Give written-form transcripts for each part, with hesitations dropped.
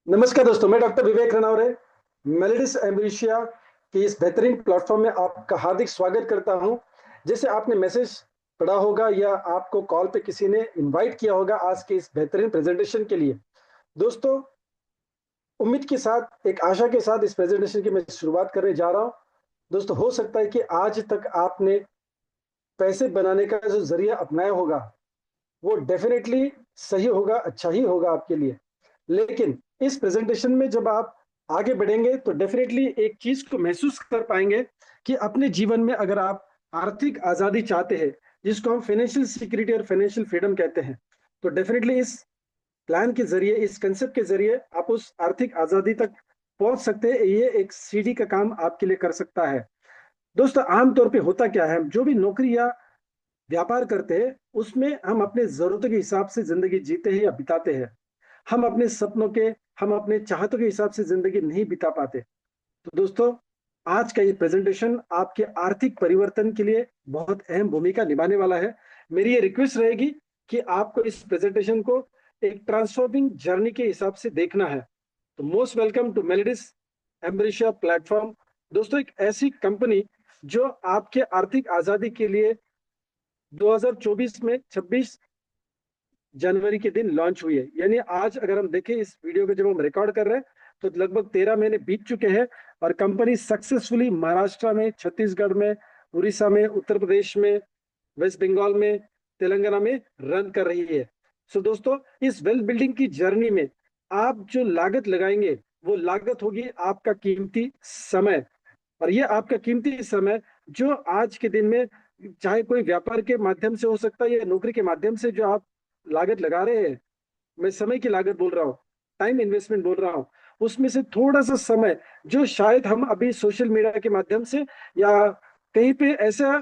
नमस्कार दोस्तों, मैं डॉक्टर विवेक रनौरे मेलेडिस एम्ब्रिशिया की इस बेहतरीन प्लेटफॉर्म में आपका हार्दिक स्वागत करता हूं। जैसे आपने मैसेज पढ़ा होगा या आपको कॉल पे किसी ने इनवाइट किया होगा आज के इस बेहतरीन प्रेजेंटेशन के लिए। दोस्तों, उम्मीद के साथ, एक आशा के साथ इस प्रेजेंटेशन की मैं शुरुआत करने जा रहा हूं। दोस्तों, हो सकता है कि आज तक आपने पैसे बनाने का जो जरिया अपनाया होगा वो डेफिनेटली सही होगा, अच्छा ही होगा आपके लिए। लेकिन इस प्रेजेंटेशन में जब आप आगे बढ़ेंगे तो डेफिनेटली एक चीज को महसूस कर पाएंगे कि अपने जीवन में अगर आप आर्थिक आजादी चाहते हैं, जिसको हम फाइनेंशियल सिक्योरिटी और फाइनेंशियल फ्रीडम कहते हैं, तो डेफिनेटली इस प्लान के जरिए, इस कंसेप्ट के जरिए आप उस आर्थिक आजादी तक पहुंच सकते हैं। ये एक सीढ़ी का काम आपके लिए कर सकता है। दोस्तों, आमतौर पे होता क्या है, जो भी नौकरी या व्यापार करते हैं उसमें हम अपने जरूरतों के हिसाब से जिंदगी जीते हैं या बिताते हैं। हम अपने सपनों के, हम अपने चाहतों के हिसाब से जिंदगी नहीं बिता पाते। तो दोस्तों, आज का ये प्रेजेंटेशन आपके आर्थिक परिवर्तन के लिए बहुत अहम भूमिका निभाने वाला है। मेरी ये रिक्वेस्ट रहेगी कि आपको इस प्रेजेंटेशन को एक ट्रांसफॉर्मिंग जर्नी के हिसाब से देखना है। तो मोस्ट वेलकम टू मेलेडिस एम्ब्रेशिया प्लेटफॉर्म। दोस्तों, एक ऐसी कंपनी जो आपके आर्थिक आजादी के लिए 2024 में 26 जनवरी के दिन लॉन्च हुई है। यानी आज अगर हम देखें इस वीडियो को जब हम रिकॉर्ड कर रहे हैं तो लगभग 13 महीने बीत चुके हैं और कंपनी सक्सेसफुली महाराष्ट्र में, छत्तीसगढ़ में, उड़ीसा में, उत्तर प्रदेश में, वेस्ट बंगाल में, तेलंगाना में रन कर रही है। सो दोस्तों, इस वेल्थ बिल्डिंग की जर्नी में आप जो लागत लगाएंगे वो लागत होगी आपका कीमती समय। और ये आपका कीमती समय जो आज के दिन में, चाहे कोई व्यापार के माध्यम से हो सकता है या नौकरी के माध्यम से जो आप लागत लगा रहे हैं, मैं समय की लागत बोल रहा हूँ, टाइम इन्वेस्टमेंट बोल रहा हूँ, उसमें से थोड़ा सा समय जो शायद हम अभी सोशल मीडिया के माध्यम से या कहीं पे ऐसा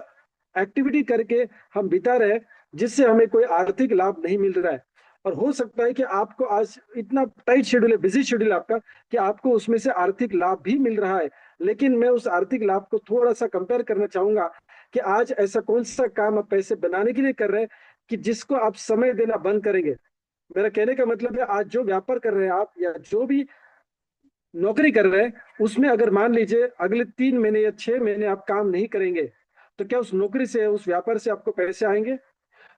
एक्टिविटी करके हम बिता रहे हैं जिससे हमें कोई आर्थिक लाभ नहीं मिल रहा है। और हो सकता है कि आपको आज इतना टाइट शेड्यूल है, बिजी शेड्यूल है आपका, कि आपको उसमें से आर्थिक लाभ भी मिल रहा है। लेकिन मैं उस आर्थिक लाभ को थोड़ा सा कंपेयर करना चाहूंगा कि आज ऐसा कौन सा काम आप पैसे बनाने के लिए कर रहे हैं कि जिसको आप समय देना बंद करेंगे। मेरा कहने का मतलब है, आज जो व्यापार कर रहे हैं आप या जो भी नौकरी कर रहे हैं, उसमें अगर मान लीजिए अगले 3 महीने या 6 महीने आप काम नहीं करेंगे तो क्या उस नौकरी से, उस व्यापार से आपको पैसे आएंगे?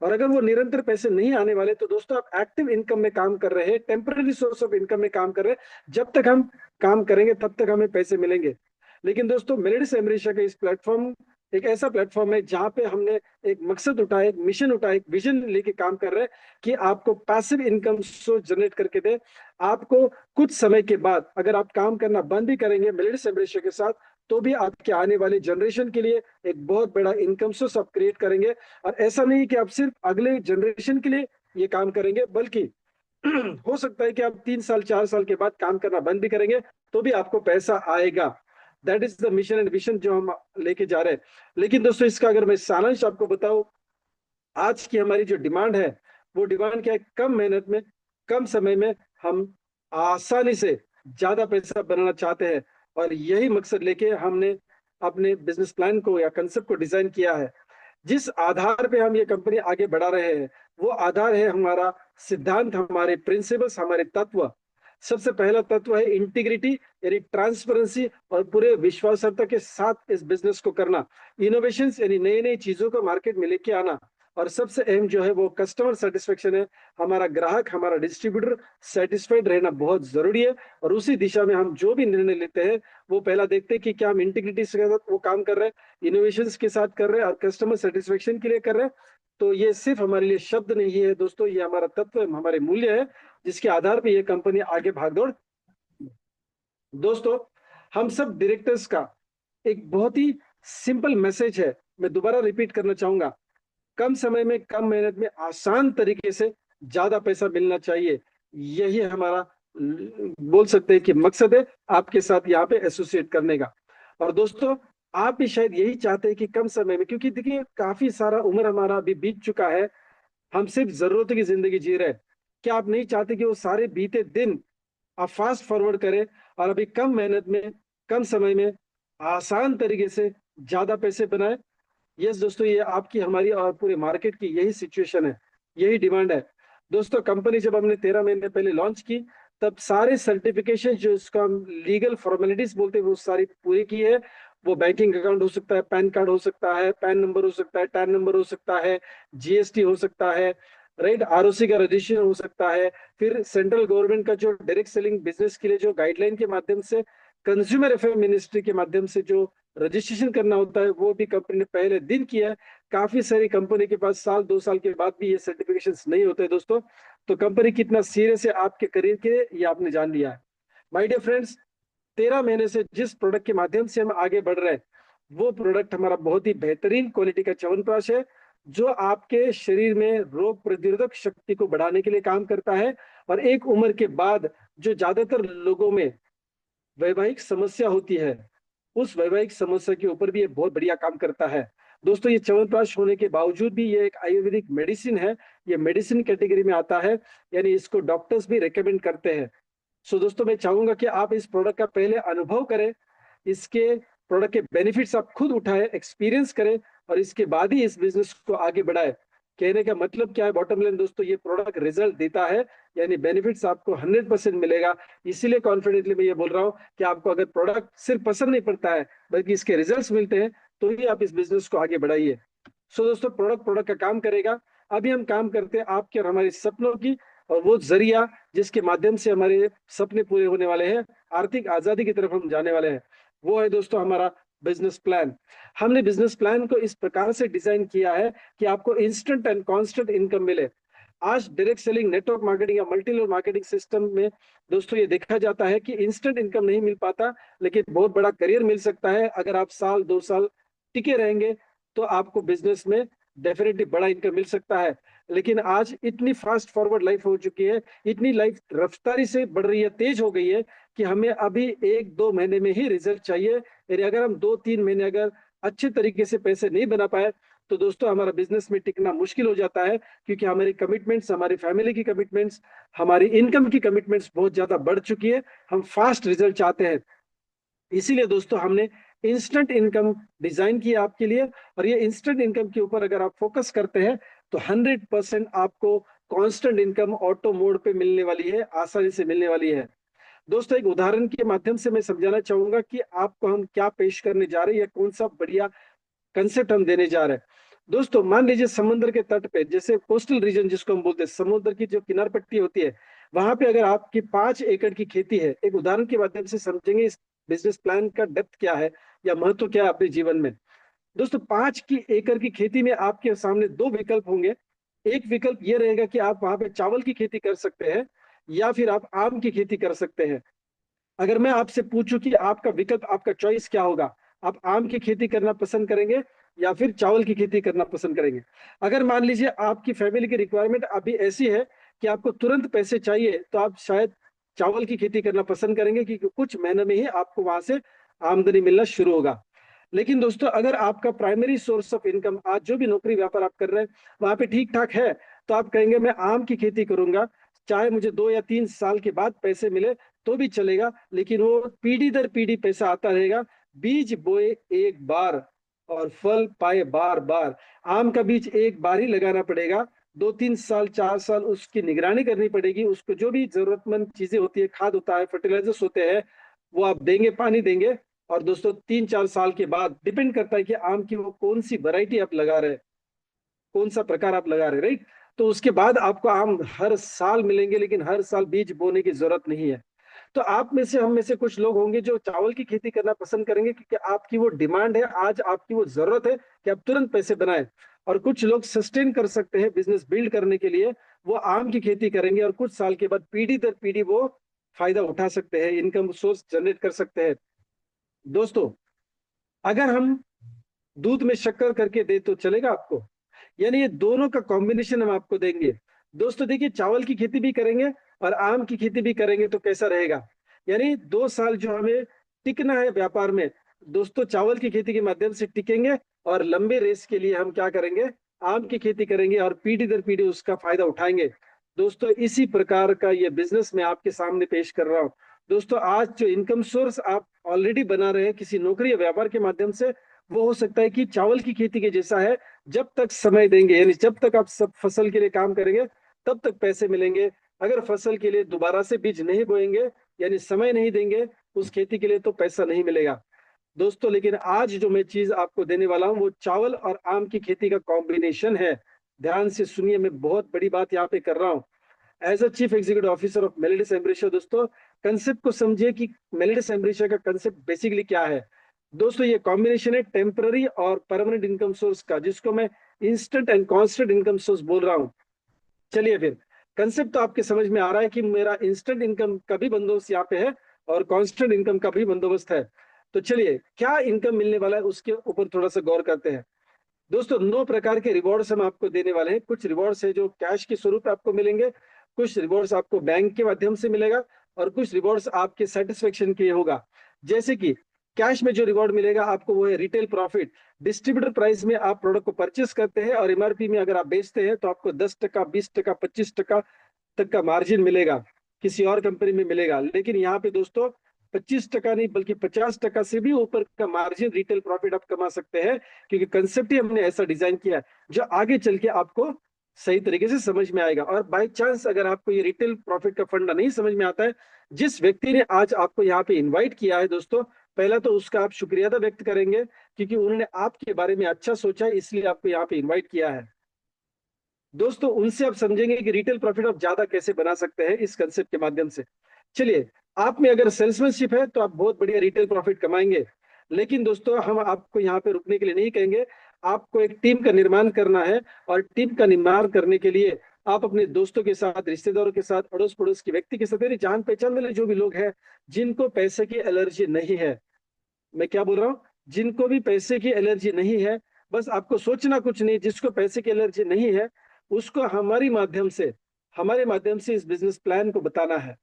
और अगर वो निरंतर पैसे नहीं आने वाले तो दोस्तों आप एक्टिव इनकम में काम कर रहे हैं, टेम्पररी सोर्स ऑफ इनकम में काम कर रहे हैं। जब तक हम काम करेंगे तब तक हमें पैसे मिलेंगे। लेकिन दोस्तों, मेरिट्स अमेरिका का इस प्लेटफॉर्म एक ऐसा प्लेटफॉर्म है जहां पे हमने एक मकसद उठाया, एक मिशन उठाया, एक विजन लेके काम कर रहे हैं कि आपको पैसिव इनकम सोर्स जनरेट करके दे। आपको कुछ समय के बाद अगर आप काम करना बंद भी करेंगे मेरिट्स अमेरिका के साथ, तो भी आपके आने वाले जनरेशन के लिए एक बहुत बड़ा इनकम सोर्स आप क्रिएट करेंगे। और ऐसा नहीं कि आप सिर्फ अगले जनरेशन के लिए ये काम करेंगे, बल्कि हो सकता है कि आप 3 साल 4 साल के बाद काम करना बंद भी करेंगे तो भी आपको पैसा आएगा। That is the mission and vision जो हम लेके जा रहे हैं। लेकिन दोस्तों, इसका अगर मैं सारांश आपको बताऊं, आज की हमारी जो डिमांड है वो डिमांड क्या है? कम मेहनत में, कम समय में हम आसानी से ज्यादा पैसा बनाना चाहते हैं। और यही मकसद लेके हमने अपने बिजनेस प्लान को या कंसेप्ट को डिजाइन किया है। जिस आधार पे हम ये कंपनी आगे बढ़ा रहे हैं वो आधार है हमारा सिद्धांत, हमारे प्रिंसिपल्स, हमारे तत्व। सबसे पहला तत्व है इंटीग्रिटी, यानी ट्रांसपेरेंसी और पूरे विश्वासर्ता के साथ इस बिजनेस को करना। इनोवेशंस यानी नई नई चीजों को मार्केट में लेके आना। और सबसे अहम जो है वो कस्टमर सेटिस्फेक्शन है। हमारा ग्राहक, हमारा डिस्ट्रीब्यूटर सेटिस्फाइड रहना बहुत जरूरी है। और उसी दिशा में हम जो भी निर्णय लेते हैं वो पहला देखते हैं कि क्या हम इंटीग्रिटी के साथ वो काम कर रहे हैं, इनोवेशंस के साथ कर रहे हैं और कस्टमर सेटिस्फेक्शन के लिए कर रहे हैं। तो ये सिर्फ हमारे लिए शब्द नहीं है दोस्तों, ये हमारा तत्व है, हमारे मूल्य है, जिसके आधार पर ये कंपनी आगे भागदौड़। दोस्तों, हम सब डायरेक्टर्स का एक बहुत ही सिंपल मैसेज है, मैं दोबारा रिपीट करना चाहूंगा। कम समय में, कम मेहनत में, आसान तरीके से ज्यादा पैसा मिलना चाहिए। यही हमारा बोल सकते हैं कि मकसद है आपके साथ यहाँ पे एसोसिएट करने का। और दोस्तों, आप भी शायद यही चाहते हैं कि कम समय में, क्योंकि देखिए काफी सारा उम्र हमारा अभी बीत चुका है, हम सिर्फ जरूरतों की जिंदगी जी रहे हैं। क्या आप नहीं चाहते कि वो सारे बीते दिन आप फास्ट फॉरवर्ड करें और अभी कम मेहनत में, कम समय में, आसान तरीके से ज्यादा पैसे बनाए? यस दोस्तों, ये आपकी, हमारी और पूरे मार्केट की यही सिचुएशन है, यही डिमांड है। दोस्तों, कंपनी जब हमने 13 महीने पहले लॉन्च की तब सारे सर्टिफिकेशन जो इसको हम लीगल फॉर्मेलिटीज बोलते हैं वो सारी पूरी की है। वो बैंकिंग अकाउंट हो सकता है, पैन कार्ड हो सकता है, पैन नंबर हो सकता है, टैन नंबर हो सकता है, जीएसटी हो सकता है, राइट, आरओसी का रजिस्ट्रेशन हो सकता है। फिर सेंट्रल गवर्नमेंट का जो डायरेक्ट सेलिंग बिजनेस के लिए जो गाइडलाइन के माध्यम से कंज्यूमर अफेयर मिनिस्ट्री के माध्यम से जो रजिस्ट्रेशन करना होता है वो भी कंपनी ने पहले दिन किया है। काफी सारी कंपनी के पास साल 2 साल के बाद भी ये सर्टिफिकेशन नहीं होते दोस्तों। तो कंपनी कितना सीरियस है आपके करियर के, ये आपने जान लिया है। माय डियर फ्रेंड्स, 13 महीने से जिस प्रोडक्ट के माध्यम से हम आगे बढ़ रहे हैं वो प्रोडक्ट हमारा बहुत ही बेहतरीन क्वालिटी का च्यवनप्राश है, जो आपके शरीर में रोग प्रतिरोधक शक्ति को बढ़ाने के लिए काम करता है। और एक उम्र के बाद जो ज्यादातर लोगों में वैवाहिक समस्या होती है, उस वैवाहिक समस्या के ऊपर भी ये बहुत बढ़िया काम करता है। दोस्तों, ये च्यवनप्राश होने के बावजूद भी ये एक आयुर्वेदिक मेडिसिन है, ये मेडिसिन कैटेगरी में आता है, यानी इसको डॉक्टर्स भी रेकमेंड करते हैं। सो दोस्तों, मैं चाहूंगा कि आप इस प्रोडक्ट का पहले अनुभव करें, इसके प्रोडक्ट के बेनिफिट्स आप खुद उठाएं, एक्सपीरियंस करें, और इसके बाद ही इस बिजनेस को आगे बढ़ाएं। कहने का मतलब क्या है, बॉटम लाइन दोस्तों, ये प्रोडक्ट रिजल्ट देता है, यानी बेनिफिट्स आपको 100% मिलेगा। इसीलिए कॉन्फिडेंटली मैं ये बोल रहा हूँ कि आपको अगर प्रोडक्ट सिर्फ पसंद नहीं पड़ता है बल्कि इसके रिजल्ट्स मिलते हैं तो ही आप इस बिजनेस को आगे बढ़ाइए। सो दोस्तों, प्रोडक्ट प्रोडक्ट का काम करेगा। अभी हम काम करते हैं आपके और हमारे सपनों की, और वो जरिया जिसके माध्यम से हमारे सपने पूरे होने वाले हैं, आर्थिक आजादी की तरफ हम जाने वाले हैं, वो है दोस्तों हमारा बिजनेस प्लान। हमने बिजनेस प्लान को इस प्रकार से डिजाइन किया है कि आपको इंस्टेंट एंड कांस्टेंट इनकम मिले। आज डायरेक्ट सेलिंग, नेटवर्क मार्केटिंग या मल्टी लेवल मार्केटिंग सिस्टम में दोस्तों ये देखा जाता है कि इंस्टेंट इनकम नहीं मिल पाता, लेकिन बहुत बड़ा करियर मिल सकता है अगर आप साल 2 साल टिके रहेंगे तो आपको बिजनेस में डेफिनेटली बड़ा इनकम मिल सकता है। लेकिन आज इतनी फास्ट फॉरवर्ड लाइफ हो चुकी है, इतनी लाइफ रफ्तारी से बढ़ रही है, तेज हो गई है कि हमें अभी 1-2 महीने में ही रिजल्ट चाहिए। यानी अगर हम 2-3 महीने अगर अच्छे तरीके से पैसे नहीं बना पाए तो दोस्तों हमारा बिजनेस में टिकना मुश्किल हो जाता है, क्योंकि हमारी कमिटमेंट्स, हमारी फैमिली की कमिटमेंट्स, हमारी इनकम की कमिटमेंट्स बहुत ज्यादा बढ़ चुकी है। हम फास्ट रिजल्ट चाहते हैं, इसीलिए दोस्तों हमने इंस्टेंट इनकम डिजाइन किया आपके लिए। और ये इंस्टेंट इनकम के ऊपर अगर आप फोकस करते हैं तो 100% आपको कांस्टेंट इनकम ऑटो मोड पे मिलने वाली है, आसानी से मिलने वाली है। दोस्तों, एक उदाहरण के माध्यम से मैं समझाना चाहूंगा कि आपको हम क्या पेश करने जा रहे हैं या कौन सा बढ़िया कंसेप्ट हम देने जा रहे हैं। दोस्तों, मान लीजिए समुद्र के तट पे, जैसे कोस्टल रीजन जिसको हम बोलते हैं, समुद्र की जो किनार पट्टी होती है, वहां पे अगर आपकी 5 एकड़ की खेती है, एक उदाहरण के माध्यम से समझेंगे इस बिजनेस प्लान का डेप्थ क्या है या महत्व क्या है अपने जीवन में। दोस्तों, 5 एकड़ की खेती में आपके सामने दो विकल्प होंगे। एक विकल्प ये रहेगा कि आप वहां पे चावल की खेती कर सकते हैं या फिर आप आम की खेती कर सकते हैं। अगर मैं आपसे पूछूं कि आपका विकल्प, आपका चॉइस क्या होगा, आप आम की खेती करना पसंद करेंगे या फिर चावल की खेती करना पसंद करेंगे? अगर मान लीजिए आपकी फैमिली की रिक्वायरमेंट अभी ऐसी है कि आपको तुरंत पैसे चाहिए तो आप शायद चावल की खेती करना पसंद करेंगे, क्योंकि कुछ महीनों में ही आपको वहां से आमदनी मिलना शुरू होगा। लेकिन दोस्तों, अगर आपका प्राइमरी सोर्स ऑफ इनकम, आज जो भी नौकरी व्यापार आप कर रहे हैं वहां पे ठीक ठाक है, तो आप कहेंगे मैं आम की खेती करूंगा, चाहे मुझे 2 या 3 साल के बाद पैसे मिले तो भी चलेगा, लेकिन वो पीढ़ी दर पीढ़ी पैसा आता रहेगा। बीज बोए एक बार और फल पाए बार बार। आम का बीज एक बार ही लगाना पड़ेगा, 2-3 साल 4 साल उसकी निगरानी करनी पड़ेगी, उसको जो भी जरूरतमंद चीजें होती है, खाद होता है, फर्टिलाइजर्स होते हैं, वो आप देंगे, पानी देंगे। और दोस्तों, 3-4 साल के बाद डिपेंड करता है कि आम की वो कौन सी वैरायटी आप लगा रहे हैं, कौन सा प्रकार आप लगा रहे हैं, राइट। तो उसके बाद आपको आम हर साल मिलेंगे, लेकिन हर साल बीज बोने की जरूरत नहीं है। तो आप में से, हम में से कुछ लोग होंगे जो चावल की खेती करना पसंद करेंगे, क्योंकि आपकी वो डिमांड है, आज आपकी वो जरूरत है कि आप तुरंत पैसे बनाएं। और कुछ लोग सस्टेन कर सकते हैं बिजनेस बिल्ड करने के लिए, वो आम की खेती करेंगे और कुछ साल के बाद पीढ़ी दर पीढ़ी वो फायदा उठा सकते हैं, इनकम सोर्स जनरेट कर सकते हैं। दोस्तों, अगर हम दूध में शक्कर करके दे तो चलेगा आपको? यानी ये दोनों का कॉम्बिनेशन हम आपको देंगे। दोस्तों देखिए, चावल की खेती भी करेंगे और आम की खेती भी करेंगे तो कैसा रहेगा? यानी 2 साल जो हमें टिकना है व्यापार में, दोस्तों चावल की खेती के माध्यम से टिकेंगे, और लंबे रेस के लिए हम क्या करेंगे, आम की खेती करेंगे और पीढ़ी दर पीढ़ी उसका फायदा उठाएंगे। दोस्तों, इसी प्रकार का ये बिजनेस मैं आपके सामने पेश कर रहा हूँ। दोस्तों, आज जो इनकम सोर्स आप ऑलरेडी बना रहे हैं किसी नौकरी या व्यापार के माध्यम से, वो हो सकता है कि चावल की खेती के जैसा है। जब तक समय देंगे, यानी जब तक आप सब फसल के लिए काम करेंगे तब तक पैसे मिलेंगे। अगर फसल के लिए दोबारा से बीज नहीं बोएंगे, यानी समय नहीं देंगे उस खेती के लिए, तो पैसा नहीं मिलेगा दोस्तों। लेकिन आज जो मैं चीज आपको देने वाला हूँ वो चावल और आम की खेती का कॉम्बिनेशन है। ध्यान से सुनिए, मैं बहुत बड़ी बात यहाँ पे कर रहा हूँ। As a chief executive officer of मेलेडिस एम्ब्रेशिया दोस्तों, कंसेप्ट को समझिए कि मेलेडिस एम्ब्रेशिया का कंसेप्ट बेसिकली क्या है। दोस्तों ये कॉम्बिनेशन है टेम्पररी और परमानेंट इनकम सोर्स का, जिसको मैं instant and constant income source बोल रहा हूँ। चलिए फिर, कंसेप्ट तो आपके समझ में आ रहा है कि मेरा इंस्टेंट इनकम का भी बंदोबस्त यहाँ पे है और कांस्टेंट इनकम का भी बंदोबस्त है। तो चलिए, क्या इनकम मिलने वाला है उसके ऊपर थोड़ा सा गौर करते हैं। दोस्तों 9 प्रकार के रिवॉर्ड्स हम आपको देने वाले हैं। कुछ रिवॉर्ड्स है जो कैश के स्वरूप में आपको मिलेंगे, कुछ रिवॉर्ड्स आपको बैंक के माध्यम से मिलेगा, और कुछ रिवॉर्ड्स आपके सेटिस्फेक्शन के लिए होगा। जैसे कि कैश में जो रिवॉर्ड मिलेगा आपको वो है रिटेल प्रॉफिट। डिस्ट्रीब्यूटर प्राइस में आप प्रोडक्ट को परचेस करते हैं और एमआरपी में अगर आप बेचते हैं तो आपको 10%, 20%, 25% तक का मार्जिन मिलेगा, किसी और कंपनी में मिलेगा। लेकिन यहाँ पे दोस्तों 25% नहीं बल्कि 50% से भी ऊपर का मार्जिन रिटेल प्रॉफिट आप कमा सकते हैं, क्योंकि कंसेप्ट ही हमने ऐसा डिजाइन किया है जो आगे चल के आपको सही तरीके से समझ में आएगा। और बाई चांस अगर आपको ये रिटेल प्रॉफिट का फंडा नहीं समझ में आता है, जिस व्यक्ति ने आज आपको यहाँ पे इन्वाइट किया है दोस्तों, पहला तो उसका आप शुक्रिया अदा व्यक्त करेंगे, क्योंकि उन्होंने आपके बारे में अच्छा सोचा है, इसलिए आपको यहाँ पे इन्वाइट किया है। दोस्तों उनसे आप समझेंगे कि रिटेल प्रॉफिट आप ज्यादा कैसे बना सकते हैं इस कंसेप्ट के माध्यम से। चलिए, आप में अगर सेल्समैनशिप है तो आप बहुत बढ़िया रिटेल प्रॉफिट कमाएंगे। लेकिन दोस्तों हम आपको यहाँ पे रुकने के लिए नहीं कहेंगे, आपको एक टीम का निर्माण करना है। और टीम का निर्माण करने के लिए आप अपने दोस्तों के साथ, रिश्तेदारों के साथ, अड़ोस पड़ोस के व्यक्ति के साथ, यानी जान पहचान वाले जो भी लोग हैं जिनको पैसे की एलर्जी नहीं है, मैं क्या बोल रहा हूँ, जिनको भी पैसे की एलर्जी नहीं है, बस आपको सोचना कुछ नहीं, जिसको पैसे की एलर्जी नहीं है उसको हमारे माध्यम से इस बिजनेस प्लान को बताना है।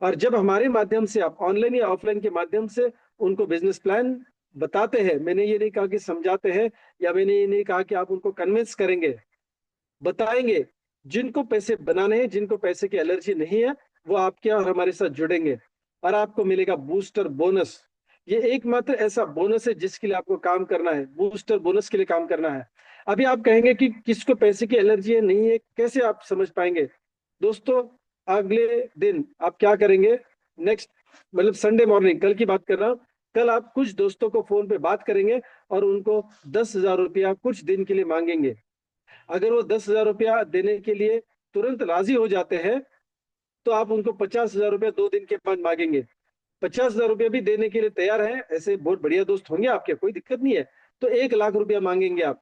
और जब हमारे माध्यम से आप ऑनलाइन या ऑफलाइन के माध्यम से उनको बिजनेस प्लान बताते हैं, मैंने ये नहीं कहा कि समझाते हैं, या मैंने ये नहीं कहा कि आप उनको कन्विंस करेंगे, बताएंगे। जिनको पैसे बनाने हैं, जिनको पैसे की एलर्जी नहीं है, वो आपके और हमारे साथ जुड़ेंगे और आपको मिलेगा बूस्टर बोनस। ये एकमात्र ऐसा बोनस है जिसके लिए आपको काम करना है, बूस्टर बोनस के लिए काम करना है। अभी आप कहेंगे कि किसको पैसे की एलर्जी है नहीं है, कैसे आप समझ पाएंगे। दोस्तों अगले दिन आप क्या करेंगे, नेक्स्ट मतलब संडे मॉर्निंग, कल की बात कर रहा हूँ, कल आप कुछ दोस्तों को फोन पे बात करेंगे और उनको 10,000 रुपया कुछ दिन के लिए मांगेंगे। अगर वो 10,000 रुपया देने के लिए तुरंत राजी हो जाते हैं तो आप उनको 50,000 रुपया 2 दिन के बाद मांगेंगे। 50,000 रुपया भी देने के लिए तैयार है, ऐसे बहुत बढ़िया दोस्त होंगे आपके, कोई दिक्कत नहीं है, तो 1,00,000 रुपया मांगेंगे आप।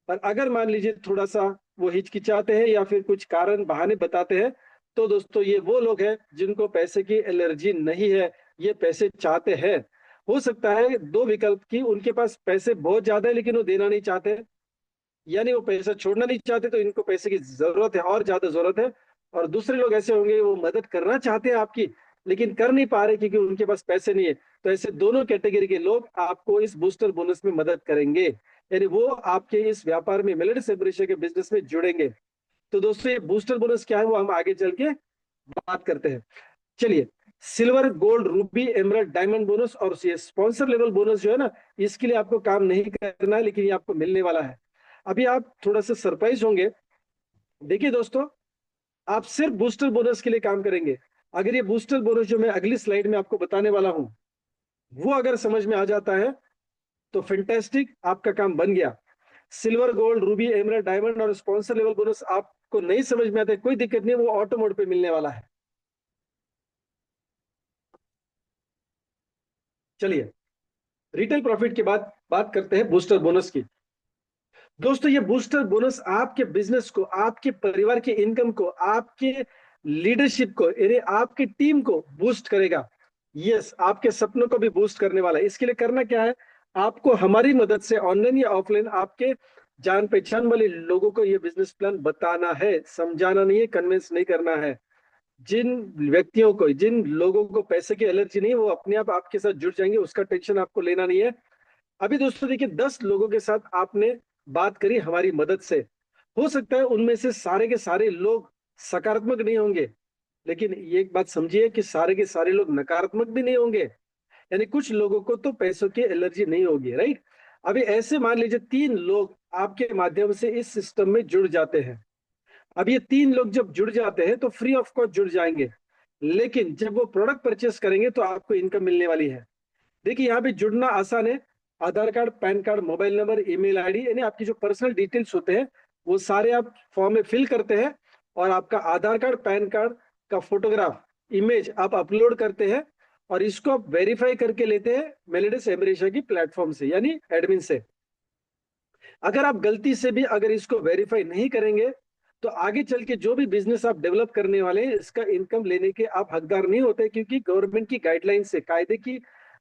और अगर मान लीजिए थोड़ा सा वो हिचकिचाते हैं या फिर कुछ कारण बहाने बताते हैं, तो दोस्तों ये वो लोग हैं जिनको पैसे की एलर्जी नहीं है, ये पैसे चाहते हैं। हो सकता है दो विकल्प की, उनके पास पैसे बहुत ज्यादा है लेकिन वो देना नहीं चाहते, यानी वो पैसा छोड़ना नहीं चाहते, तो इनको पैसे की जरूरत है और ज्यादा जरूरत है। और दूसरे लोग ऐसे होंगे वो मदद करना चाहते हैं आपकी, लेकिन कर नहीं पा रहे क्योंकि उनके पास पैसे नहीं है। तो ऐसे दोनों कैटेगरी के लोग आपको इस बूस्टर बोनस में मदद करेंगे, यानी वो आपके इस व्यापार में, मेलेडिस एम्ब्रेशिया के बिजनेस में जुड़ेंगे। तो दोस्तों ये बूस्टर बोनस क्या है वो हम आगे चल के बात करते हैं। चलिए, silver, gold, Ruby, emerald, diamond bonus और ये स्पॉन्सर लेवल बोनस जो है ना, इसके लिए आपको काम नहीं करना है, लेकिन ये आपको मिलने वाला है। अभी आप थोड़ा सा सरप्राइज होंगे। देखिए दोस्तों, आप सिर्फ बूस्टर बोनस के लिए काम करेंगे। अगर ये बूस्टर बोनस जो मैं अगली स्लाइड में आपको बताने वाला हूं वो अगर समझ में आ जाता है तो फैंटास्टिक, आपका काम बन गया। Silver, gold, Ruby, emerald, diamond और स्पॉन्सर लेवल बोनस आपको नहीं समझ में आता है, कोई दिक्कत नहीं, वो ऑटो मोड पे मिलने वाला है। चलिए, रिटेल प्रॉफिट के बाद बात करते हैं बूस्टर बोनस की। दोस्तों ये बूस्टर बोनस आपके बिजनेस को, आपके परिवार की इनकम को, आपके लीडरशिप को, यानी आपकी टीम को बूस्ट करेगा। यस, आपके सपनों को भी बूस्ट करने वाला है। इसके लिए करना क्या है, आपको हमारी मदद से ऑनलाइन या ऑफलाइन आपके जान पहचान वाले लोगों को ये बिजनेस प्लान बताना है, समझाना नहीं है, कन्विंस नहीं करना है। जिन व्यक्तियों को, जिन लोगों को पैसे की एलर्जी नहीं है, वो अपने आप आपके साथ जुड़ जाएंगे, उसका टेंशन आपको लेना नहीं है। अभी दोस्तों देखिए, 10 लोगों के साथ आपने बात करी हमारी मदद से। हो सकता है उनमें से सारे के सारे लोग सकारात्मक नहीं होंगे, लेकिन ये एक बात समझिए कि सारे के सारे लोग नकारात्मक भी नहीं होंगे, यानी कुछ लोगों को तो पैसों की एलर्जी नहीं होगी, राइट। अभी ऐसे मान लीजिए 3 लोग आपके माध्यम से इस सिस्टम में जुड़ जाते हैं, अब ये 3 लोग जब जुड़ जाते हैं तो फ्री ऑफ कॉस्ट जुड़ जाएंगे, लेकिन जब वो प्रोडक्ट परचेस करेंगे तो आपको इनकम मिलने वाली है। देखिए यहाँ पे जुड़ना आसान है। Aadhaar card, PAN card, mobile number, email ID, यानी आपकी जो पर्सनल डिटेल्स होते हैं वो सारे आप फॉर्म में फिल करते हैं, और आपका आधार कार्ड, पैन कार्ड का फोटोग्राफ, इमेज आप अपलोड करते हैं, और इसको आप वेरीफाई करके लेते हैं मेलेडिस एमरीशा की प्लेटफॉर्म से, यानी एडमिन से। अगर आप गलती से भी अगर इसको वेरीफाई नहीं करेंगे तो आगे चल के जो भी बिजनेस आप डेवलप करने वाले हैं इसका इनकम लेने के आप हकदार नहीं होते, क्योंकि गवर्नमेंट की गाइडलाइन से, कायदे की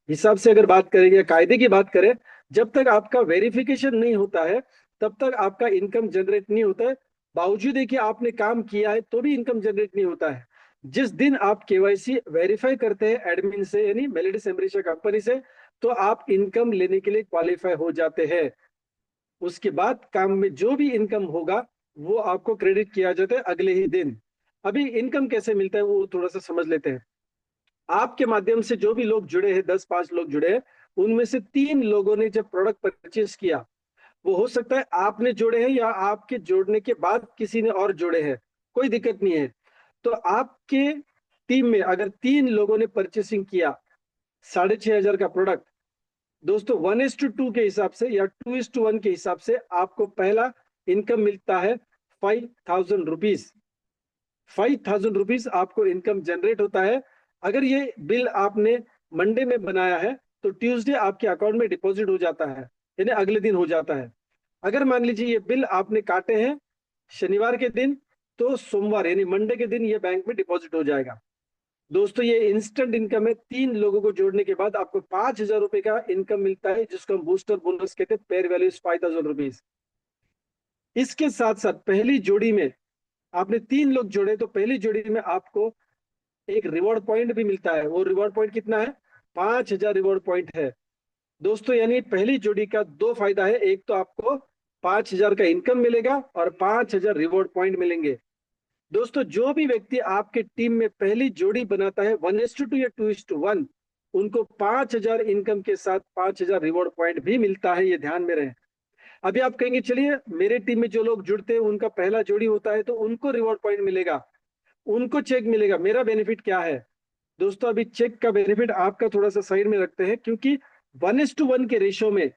हिसाब से अगर बात करें या कायदे की बात करें, जब तक आपका वेरिफिकेशन नहीं होता है तब तक आपका इनकम जनरेट नहीं होता है। बावजूद है कि आपने काम किया है तो भी इनकम जनरेट नहीं होता है। जिस दिन आप केवाईसी वेरीफाई करते हैं एडमिन से, यानी मेलेडिस एमरीशा कंपनी से, तो आप इनकम लेने के लिए क्वालिफाई हो जाते हैं। उसके बाद काम में जो भी इनकम होगा वो आपको क्रेडिट किया जाता है अगले ही दिन। अभी इनकम कैसे मिलता है वो थोड़ा सा समझ लेते हैं। आपके माध्यम से जो भी लोग जुड़े हैं, 10-5 लोग जुड़े हैं, उनमें से 3 लोगों ने जब प्रोडक्ट परचेज किया, वो हो सकता है आपने जोड़े हैं या आपके जोड़ने के बाद किसी ने और जोड़े हैं, कोई दिक्कत नहीं है। तो आपके टीम में अगर 3 लोगों ने परचेसिंग किया 6,500 का प्रोडक्ट, दोस्तों 1:2 के हिसाब से या 2:1 के हिसाब से आपको पहला इनकम मिलता है 5,000 रुपीज। 5,000 रुपीज आपको इनकम जनरेट होता है। अगर ये बिल आपने मंडे में बनाया है तो ट्यूसडे आपके अकाउंट में डिपॉजिट हो जाता है, यानी अगले दिन हो जाता है। अगर मान लीजिए ये बिल आपने काटे हैं शनिवार के दिन, तो सोमवार यानी मंडे के दिन ये बैंक में डिपॉजिट हो जाएगा। दोस्तों ये इंस्टेंट इनकम है। 3 लोगों को जोड़ने के बाद आपको 5,000 रुपए का इनकम मिलता है, जिसको हम बूस्टर बोनस कहते हैं। Pair value is 5,000 rupees. इसके साथ साथ पहली जोड़ी में आपने 3 लोग जोड़े तो पहली जोड़ी में आपको एक रिवॉर्ड पॉइंट भी मिलता है। वो रिवॉर्ड पॉइंट कितना है? 5,000 रिवॉर्ड पॉइंट है दोस्तों। यानी पहली जोड़ी का 2 फायदा है, एक तो आपको 5,000 का इनकम मिलेगा और 5,000 रिवॉर्ड पॉइंट मिलेंगे। दोस्तों जो भी व्यक्ति आपके टीम में पहली जोड़ी बनाता है 1:2 या 2:1, उनको 5,000 इनकम के साथ 5,000 रिवॉर्ड पॉइंट भी मिलता है, ये ध्यान में रहे। अभी आप कहेंगे चलिए मेरे टीम में जो लोग जुड़ते हैं उनका पहला जोड़ी होता है तो उनको रिवॉर्ड पॉइंट मिलेगा, उनको चेक मिलेगा, मेरा बेनिफिट क्या है? दोस्तों अभी चेक का बेनिफिट आपका थोड़ा सा साइड में रखते हैं, क्योंकि 1:1 के रेशो में,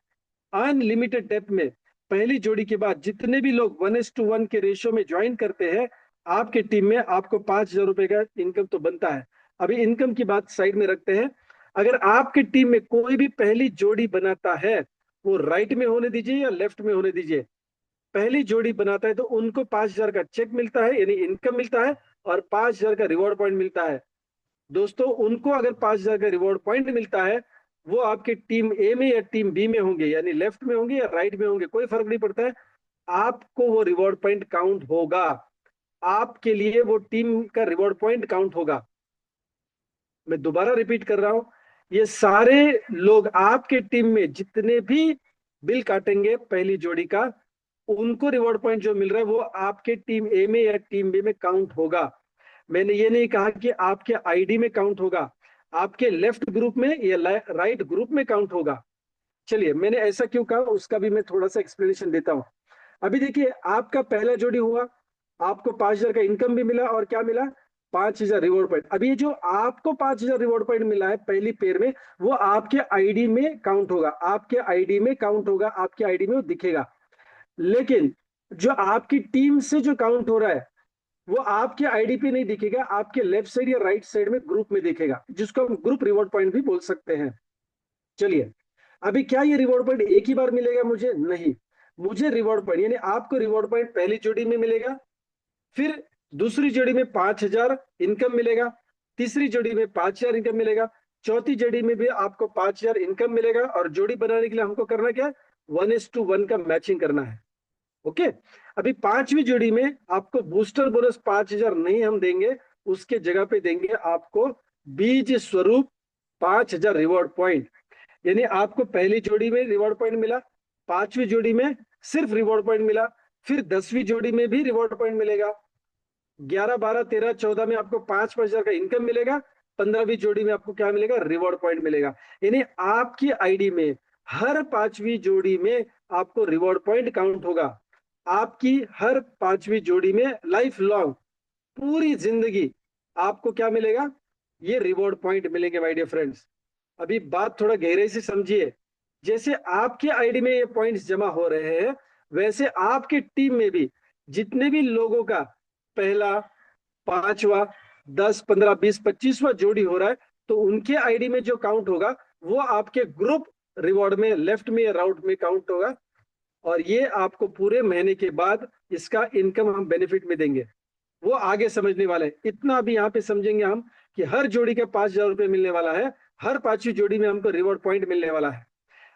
अनलिमिटेड डेप्थ में, पहली जोड़ी के बाद जितने भी लोग 1:1 के रेशो में ज्वाइन करते हैं आपके टीम में, आपको 5,000 रुपए का इनकम तो बनता है। अभी इनकम की बात साइड में रखते हैं। अगर आपके टीम में कोई भी पहली जोड़ी बनाता है, वो राइट में होने दीजिए या लेफ्ट में होने दीजिए, पहली जोड़ी बनाता है तो उनको 5,000 का चेक मिलता है, यानी इनकम मिलता है, और 5,000 का रिवॉर्ड पॉइंट मिलता है। दोस्तों उनको अगर 5,000 का रिवॉर्ड पॉइंट मिलता है, वो आपके टीम ए में या टीम बी में होंगे, यानी लेफ्ट में होंगे या राइट में होंगे, कोई फर्क नहीं पड़ता है, आपको वो रिवॉर्ड पॉइंट काउंट होगा। आपके लिए वो टीम का रिवॉर्ड पॉइंट काउंट होगा। मैं दोबारा रिपीट कर रहा हूं, ये सारे लोग आपके टीम में जितने भी बिल काटेंगे पहली जोड़ी का, उनको रिवॉर्ड पॉइंट जो मिल रहा है वो आपके टीम ए में या टीम बी में काउंट होगा। मैंने ये नहीं कहा कि आपके आईडी में काउंट होगा, आपके लेफ्ट ग्रुप में या राइट ग्रुप में काउंट होगा। चलिए मैंने ऐसा क्यों कहा उसका भी मैं थोड़ा सा एक्सप्लेनेशन देता हूं। अभी देखिए आपका पहला जोड़ी हुआ, आपको 5,000 का इनकम भी मिला और क्या मिला? 5,000 रिवॉर्ड पॉइंट। अभी ये जो आपको 5,000 रिवॉर्ड पॉइंट मिला है पहली पेयर में, वो आपके आईडी में काउंट होगा, आपके आईडी में काउंट होगा, आपके आईडी में वो दिखेगा। लेकिन जो आपकी टीम से जो काउंट हो रहा है वो आपके आईडी पे नहीं दिखेगा, आपके लेफ्ट साइड या राइट साइड में ग्रुप में दिखेगा, जिसको हम ग्रुप रिवॉर्ड पॉइंट भी बोल सकते हैं। चलिए अभी क्या ये रिवॉर्ड पॉइंट एक ही बार मिलेगा? मुझे नहीं, मुझे रिवॉर्ड पॉइंट यानी आपको रिवॉर्ड पॉइंट पहली जोड़ी में मिलेगा, फिर दूसरी जोड़ी में 5,000 इनकम मिलेगा, तीसरी जोड़ी में 5,000 इनकम मिलेगा, चौथी जोड़ी में भी आपको 5,000 इनकम मिलेगा। और जोड़ी बनाने के लिए हमको करना क्या है? 1:1 का मैचिंग करना है। ओके। अभी पांचवी जोड़ी में आपको बूस्टर बोनस 5,000 नहीं हम देंगे, उसके जगह पे देंगे आपको बीज स्वरूप 5,000 रिवॉर्ड पॉइंट। यानी आपको पहली जोड़ी में रिवॉर्ड पॉइंट मिला, पांचवी जोड़ी में सिर्फ रिवॉर्ड पॉइंट मिला, फिर 10वीं जोड़ी में भी रिवॉर्ड पॉइंट मिलेगा, 11, 12, 13, 14 में आपको 5,000 का इनकम मिलेगा, 15वीं जोड़ी में आपको क्या मिलेगा? रिवॉर्ड पॉइंट मिलेगा। यानी आपकी आईडी में हर पांचवी जोड़ी में आपको रिवॉर्ड पॉइंट काउंट होगा। आपकी हर पांचवी जोड़ी में लाइफ लॉन्ग, पूरी जिंदगी आपको क्या मिलेगा? ये रिवॉर्ड पॉइंट मिलेंगे माय डियर फ्रेंड्स। अभी बात थोड़ा गहरे से समझिए। जैसे आपके आईडी में ये पॉइंट्स जमा हो रहे हैं, वैसे आपकी टीम में भी जितने भी लोगों का पहला, पांचवा, 10, 15, 20, 25वां जोड़ी हो रहा है, तो उनके आईडी में जो काउंट होगा वो आपके ग्रुप रिवॉर्ड में लेफ्ट में या राउट में काउंट होगा। और ये आपको पूरे महीने के बाद इसका इनकम हम बेनिफिट में देंगे। वो आगे समझने वाले हैं। इतना अभी यहाँ पे समझेंगे हम कि हर जोड़ी का 5,000 रुपये मिलने वाला है, हर पांचवी जोड़ी में हमको रिवॉर्ड पॉइंट मिलने वाला है।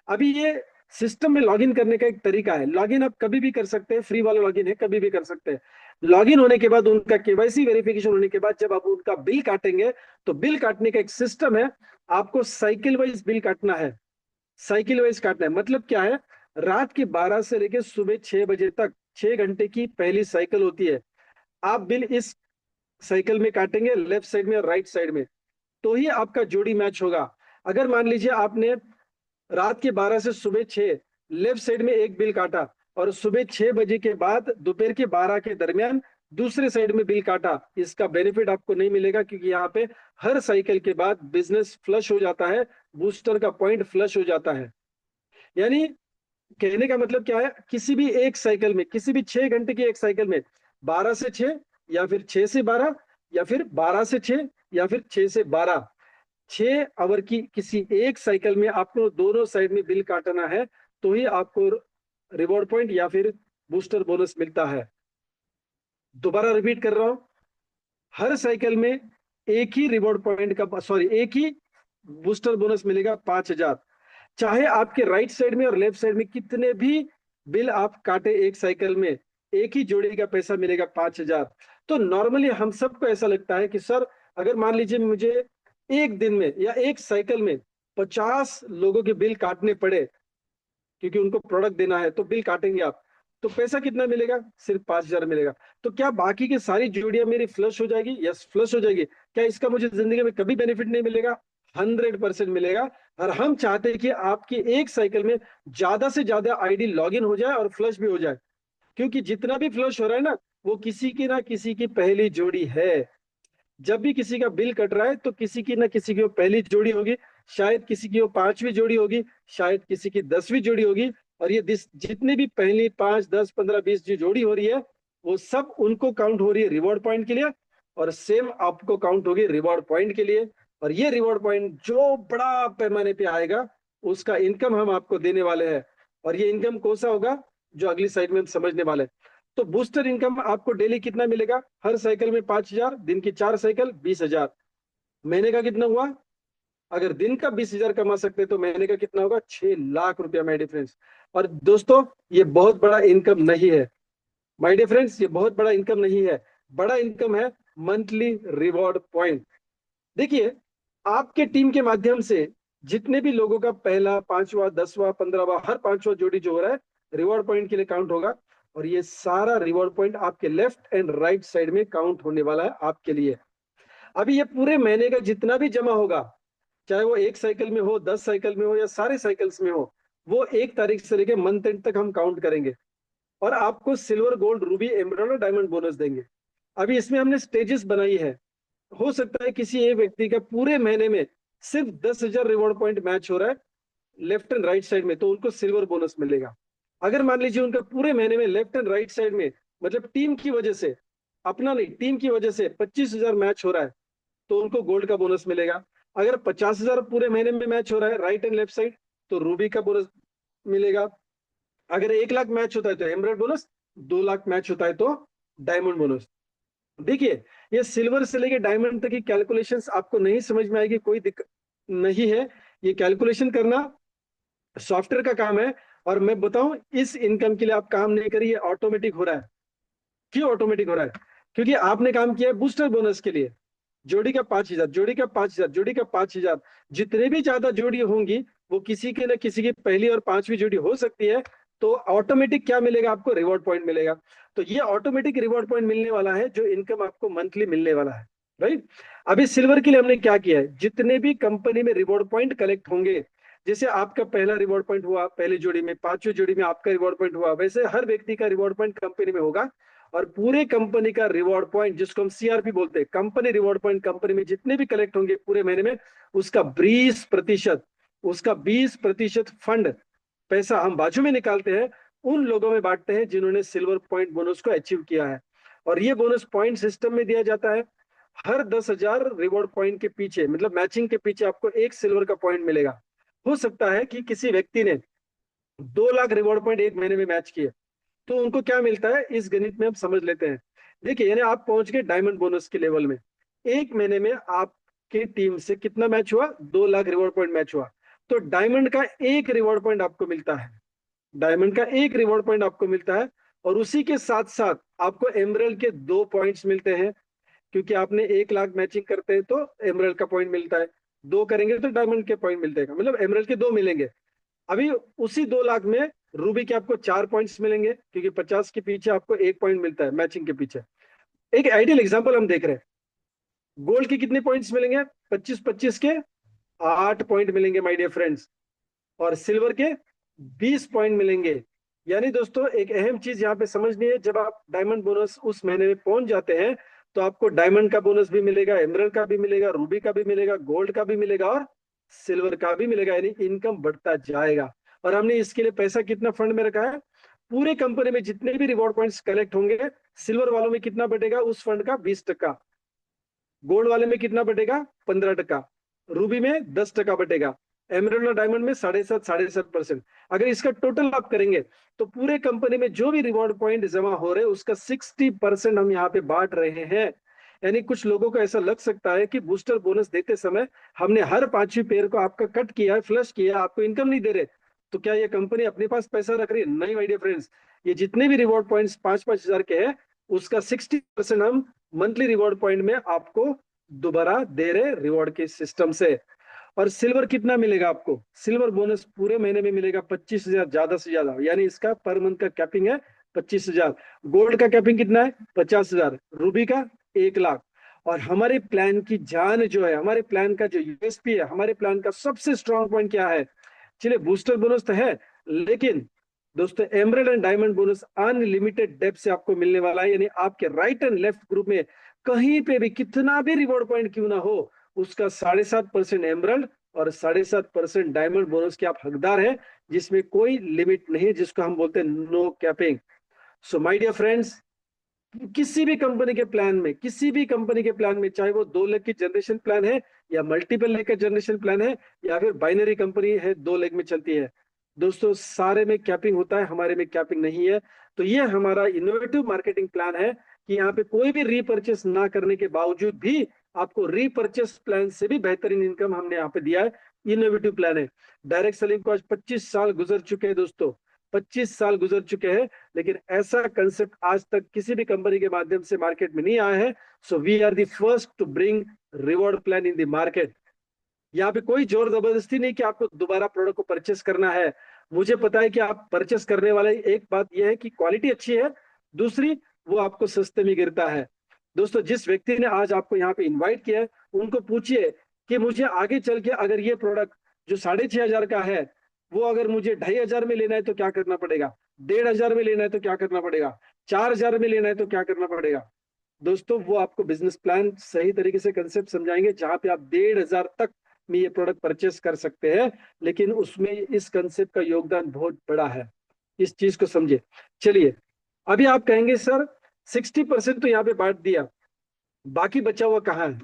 अभी ये सिस्टम में लॉगिन करने का एक तरीका है। लॉगिन आप कभी भी कर सकते हैं, फ्री वाला लॉगिन है, कभी भी कर सकते हैं। लॉगिन होने के बाद उनका केवाईसी वेरिफिकेशन होने के बाद जब आप उनका बिल काटेंगे, तो बिल काटने का एक सिस्टम है। आपको साइकिल वाइज बिल काटना है। साइकिल वाइज काटना है मतलब क्या है? रात के 12 से लेकर सुबह 6 बजे तक 6 घंटे की पहली साइकिल होती है। आप बिल इस साइकिल में काटेंगे, लेफ्ट साइड में और राइट साइड में, तो ही आपका जोड़ी मैच होगा। अगर मान लीजिए आपने रात के 12 से सुबह 6 लेफ्ट साइड में एक बिल काटा, और सुबह 6 बजे के बाद दोपहर के 12 के दरमियान दूसरे साइड में बिल काटा, इसका बेनिफिट आपको नहीं मिलेगा, क्योंकि यहाँ पे हर साइकिल के बाद बिजनेस फ्लश हो जाता है, बूस्टर का पॉइंट फ्लश हो जाता है। यानी कहने का मतलब क्या है? किसी भी एक साइकिल में, किसी भी 6 घंटे की एक साइकिल में 12 से 6, या फिर 6 से 12, या फिर 12 से 6, या फिर 6 से 12, 6 आवर की किसी एक साइकिल में आपको दोनों साइड में बिल काटना है, तो ही आपको रिवॉर्ड पॉइंट या फिर बूस्टर बोनस मिलता है। दोबारा रिपीट कर रहा हूं, हर साइकिल में एक ही रिवॉर्ड पॉइंट का, सॉरी, एक ही बूस्टर बोनस मिलेगा, 5,000। चाहे आपके राइट साइड में और लेफ्ट साइड में कितने भी बिल आप काटे एक साइकिल में, एक ही जोड़ी का पैसा मिलेगा, 5,000। तो नॉर्मली हम सबको ऐसा लगता है कि सर, अगर मान लीजिए मुझे एक दिन में या एक साइकिल में 50 लोगों के बिल काटने पड़े, क्योंकि उनको प्रोडक्ट देना है, तो बिल काटेंगे आप, तो पैसा कितना मिलेगा? सिर्फ 5,000 मिलेगा। तो क्या बाकी की सारी जोड़ियां मेरी फ्लश हो जाएगी? यस, फ्लश हो जाएगी। क्या इसका मुझे जिंदगी में कभी बेनिफिट नहीं मिलेगा? 100% मिलेगा। और हम चाहते हैं कि आपकी एक साइकिल में ज्यादा से ज्यादा आईडी लॉगिन हो जाए और फ्लश भी हो जाए, क्योंकि जितना भी फ्लश हो रहा है ना, वो किसी की ना किसी की पहली जोड़ी है। जब भी किसी का बिल कट रहा है, तो किसी की ना किसी की वो पहली जोड़ी होगी, शायद किसी की वो पांचवी जोड़ी होगी, शायद किसी की 10वीं जोड़ी होगी। और ये जितने भी पहली 5, 10, 15, 20 जो जोड़ी हो रही है, वो सब उनको काउंट हो रही है रिवॉर्ड पॉइंट के लिए, और सेम आपको काउंट होगी रिवॉर्ड पॉइंट के लिए। और ये रिवॉर्ड पॉइंट जो बड़ा पैमाने पे आएगा, उसका इनकम हम आपको देने वाले हैं। और ये इनकम कौन सा होगा, जो अगली साइड में हम समझने वाले हैं। तो बूस्टर इनकम आपको डेली कितना मिलेगा? हर साइकिल में 5,000, दिन की 4 साइकिल 20,000। महीने का कितना हुआ? अगर दिन का 20,000 कमा सकते, तो महीने का कितना होगा? 6 लाख रुपया, माय डियर फ्रेंड्स। और दोस्तों, ये बहुत बड़ा इनकम नहीं है माय डियर फ्रेंड्स, ये बहुत बड़ा इनकम नहीं है। बड़ा इनकम है मंथली रिवॉर्ड पॉइंट। देखिए, आपके टीम के माध्यम से जितने भी लोगों का पहला, पांचवा, 10वां, 15वां, हर पांचवा जोड़ी जो हो रहा है, रिवॉर्ड पॉइंट के लिए काउंट होगा। और ये सारा रिवॉर्ड पॉइंट आपके लेफ्ट एंड राइट साइड में काउंट होने वाला है आपके लिए। अभी ये पूरे महीने का जितना भी जमा होगा, चाहे वो एक साइकिल में हो, 10 साइकिल में हो, या सारे साइकिल्स में हो, वो 1 तारीख से लेकर मंथ एंड तक हम काउंट करेंगे। और आपको सिल्वर, गोल्ड, रूबी, एमराल्ड और डायमंड बोनस देंगे। अभी इसमें हमने स्टेजेस बनाई है। हो सकता है किसी एक व्यक्ति का पूरे महीने में सिर्फ 10,000 रिवॉर्ड पॉइंट मैच हो रहा है लेफ्ट एंड राइट साइड में, तो उनको सिल्वर बोनस मिलेगा। अगर मान लीजिए उनका पूरे महीने में लेफ्ट एंड राइट साइड में, मतलब टीम की वजह से, अपना नहीं, टीम की वजह से 25,000 मैच हो रहा है, तो उनको गोल्ड का बोनस मिलेगा। अगर 50,000 पूरे महीने में मैच हो रहा है राइट एंड लेफ्ट साइड, तो रूबी का बोनस मिलेगा। अगर 1 लाख मैच होता है, तो एमराल्ड बोनस। 2 लाख मैच होता है, तो डायमंड बोनस। देखिए, ये सिल्वर से लेके डायमंड तक की कैलकुलेशंस आपको नहीं समझ में आएगी, कोई दिक्कत नहीं है। ये कैलकुलेशन करना सॉफ्टवेयर का काम है। और मैं बताऊं, इस इनकम के लिए आप काम नहीं करिए, ऑटोमेटिक हो रहा है। क्यों ऑटोमेटिक हो रहा है? क्योंकि आपने काम किया है बूस्टर बोनस के लिए। जोड़ी का 5,000, जोड़ी का 5,000, जोड़ी का 5,000, जितने भी ज्यादा जोड़ी होंगी, वो किसी के ना किसी की पहली और पांचवी जोड़ी हो सकती है। तो ऑटोमेटिक क्या मिलेगा आपको? रिवॉर्ड पॉइंट मिलेगा। तो ये ऑटोमेटिक रिवॉर्ड पॉइंट मिलने वाला है, जो इनकम आपको मंथली मिलने वाला है। राइट। अभी सिल्वर के लिए हमने क्या किया है? जितने भी कंपनी में रिवॉर्ड पॉइंट कलेक्ट होंगे, जैसे आपका पहला रिवॉर्ड पॉइंट हुआ पहली जोड़ी में, पांचवी जोड़ी में आपका रिवॉर्ड पॉइंट हुआ, वैसे हर व्यक्ति का रिवॉर्ड पॉइंट कंपनी में होगा। और पूरे कंपनी का रिवॉर्ड पॉइंट, जिसको हम सीआरपी बोलते हैं, कंपनी रिवॉर्ड पॉइंट, कंपनी में जितने भी कलेक्ट होंगे पूरे महीने में, उसका 20%, उसका 20% फंड पैसा हम बाजू में निकालते हैं, उन लोगों में बांटते हैं जिन्होंने सिल्वर पॉइंट बोनस को अचीव किया है। और ये बोनस पॉइंट सिस्टम में दिया जाता है। हर 10,000 रिवॉर्ड पॉइंट के पीछे, मतलब मैचिंग के पीछे, आपको एक सिल्वर का पॉइंट मिलेगा। हो सकता है कि किसी व्यक्ति ने 2 लाख रिवॉर्ड पॉइंट एक महीने में मैच किए, तो उनको क्या मिलता है इस गणित में हम समझ लेते हैं। देखिए, यानी आप पहुंच गए डायमंड बोनस के लेवल में। एक महीने में आपके टीम से कितना मैच हुआ? 2 लाख रिवॉर्ड पॉइंट मैच हुआ। तो डायमंड का एक रिवॉर्ड पॉइंट आपको मिलता है, डायमंड का एक रिवॉर्ड पॉइंट आपको मिलता है। और उसी के साथ साथ आपको एमरल्ड के 2 पॉइंट्स मिलते हैं, क्योंकि आपने 1 लाख मैचिंग करते हैं तो एमरल्ड का पॉइंट मिलता है, 2 करेंगे तो डायमंड के पॉइंट मिलते हैं, मतलब एमरल्ड के 2 मिलेंगे। अभी उसी 2 लाख में रूबी के आपको 4 पॉइंट्स मिलेंगे, क्योंकि 50 के पीछे आपको 1 पॉइंट मिलता है मैचिंग के पीछे। एक आइडियल एग्जांपल हम देख रहे हैं, गोल्ड के कितने पॉइंट्स मिलेंगे? 25-25 के 8 पॉइंट मिलेंगे माय डियर फ्रेंड्स। और सिल्वर के 20 पॉइंट मिलेंगे। यानी दोस्तों, एक अहम चीज यहाँ पे समझनी है, जब आप डायमंड बोनस उस महीने में पहुंच जाते हैं, तो आपको डायमंड का बोनस भी मिलेगा, एमरल्ड का भी मिलेगा, रूबी का भी मिलेगा, गोल्ड का भी मिलेगा और सिल्वर का भी मिलेगा। यानी इनकम बढ़ता जाएगा। और हमने इसके लिए पैसा कितना फंड में रखा है? पूरे कंपनी में जितने भी रिवॉर्ड पॉइंट्स कलेक्ट होंगे, सिल्वर वालों में कितना बढ़ेगा? उस फंड का 20%। गोल्ड वाले में कितना बटेगा? 15%। रूबी में 10% बटेगा। एमरल्ड और डायमंड में 7.5% अगर इसका टोटल आप करेंगे, तो पूरे कंपनी में जो भी रिवॉर्ड पॉइंट जमा हो रहे हैं उसका 60% हम यहाँ पे बांट रहे हैं। यानी कुछ लोगों को ऐसा लग सकता है कि बूस्टर बोनस देते समय हमने हर पांचवी पेयर को आपका कट किया है, फ्लश किया, आपको इनकम नहीं दे रहे, तो क्या ये कंपनी अपने पास पैसा रख रही है? नहीं माय डियर फ्रेंड्स, ये जितने भी रिवॉर्ड पॉइंट्स 5-5 हजार के हैं, उसका 60% हम मंथली रिवॉर्ड पॉइंट में आपको दोबारा दे रहे रिवॉर्ड के सिस्टम से। और सिल्वर कितना मिलेगा आपको? सिल्वर बोनस पूरे महीने में मिलेगा 25,000 ज्यादा से ज्यादा, यानी इसका पर मंथ का कैपिंग है 25,000। गोल्ड का कैपिंग कितना है? 50,000। रूबी का 1 लाख। और हमारे प्लान की जान जो है, हमारे प्लान का जो यूएसपी है, हमारे प्लान का सबसे स्ट्रॉन्ग पॉइंट क्या है? चलिए, बूस्टर बोनस तो है, लेकिन दोस्तों emerald and diamond bonus unlimited depth से आपको मिलने वाला है। यानी आपके राइट एंड लेफ्ट ग्रुप में कहीं पे भी कितना भी रिवॉर्ड पॉइंट क्यों ना हो, उसका 7.5% एमरल्ड और 7.5% डायमंड बोनस के आप हकदार हैं, जिसमें कोई लिमिट नहीं है, जिसको हम बोलते हैं no capping. So my dear friends, किसी भी कंपनी के प्लान में, किसी भी कंपनी के प्लान में, चाहे वो 2 लेग की जनरेशन प्लान है या मल्टीपल लेग का जनरेशन प्लान है या फिर बाइनरी कंपनी है 2 लेग में चलती है, दोस्तों सारे में कैपिंग होता है, हमारे में कैपिंग नहीं है। तो ये हमारा इनोवेटिव मार्केटिंग प्लान है कि यहाँ पे कोई भी रीपर्चेस ना करने के बावजूद भी आपको रीपर्चेस प्लान से भी बेहतरीन इनकम हमने यहाँ पे दिया है। इनोवेटिव प्लान है। डायरेक्ट सेलिंग को आज 25 साल गुजर चुके हैं दोस्तों, 25 साल गुजर चुके हैं, लेकिन ऐसा कंसेप्ट आज तक किसी भी कंपनी के माध्यम से मार्केट में नहीं आया है। So we are the first to bring reward plan in the market. यहाँ पे कोई जोर जबरदस्ती नहीं कि आपको दोबारा प्रोडक्ट को परचेस करना है। मुझे पता है कि आप परचेस करने वाले, एक बात यह है कि क्वालिटी अच्छी है, दूसरी वो आपको सस्ते में गिरता है। दोस्तों, जिस व्यक्ति ने आज आपको यहाँ पे इनवाइट किया है, उनको पूछिए कि मुझे आगे चल के अगर ये प्रोडक्ट जो 6,500 का है, वो अगर मुझे 2,500 में लेना है तो क्या करना पड़ेगा? 1,500 में लेना है तो क्या करना पड़ेगा? 4,000 में लेना है तो क्या करना पड़ेगा? दोस्तों, वो आपको बिजनेस प्लान सही तरीके से कंसेप्ट समझाएंगे, जहां पे आप 1,500 तक में ये प्रोडक्ट परचेस कर सकते हैं। लेकिन उसमें इस कंसेप्ट का योगदान बहुत बड़ा है, इस चीज को समझिए। चलिए, अभी आप कहेंगे सर 60% तो यहाँ पे बांट दिया, बाकी बचा हुआ कहाँ है?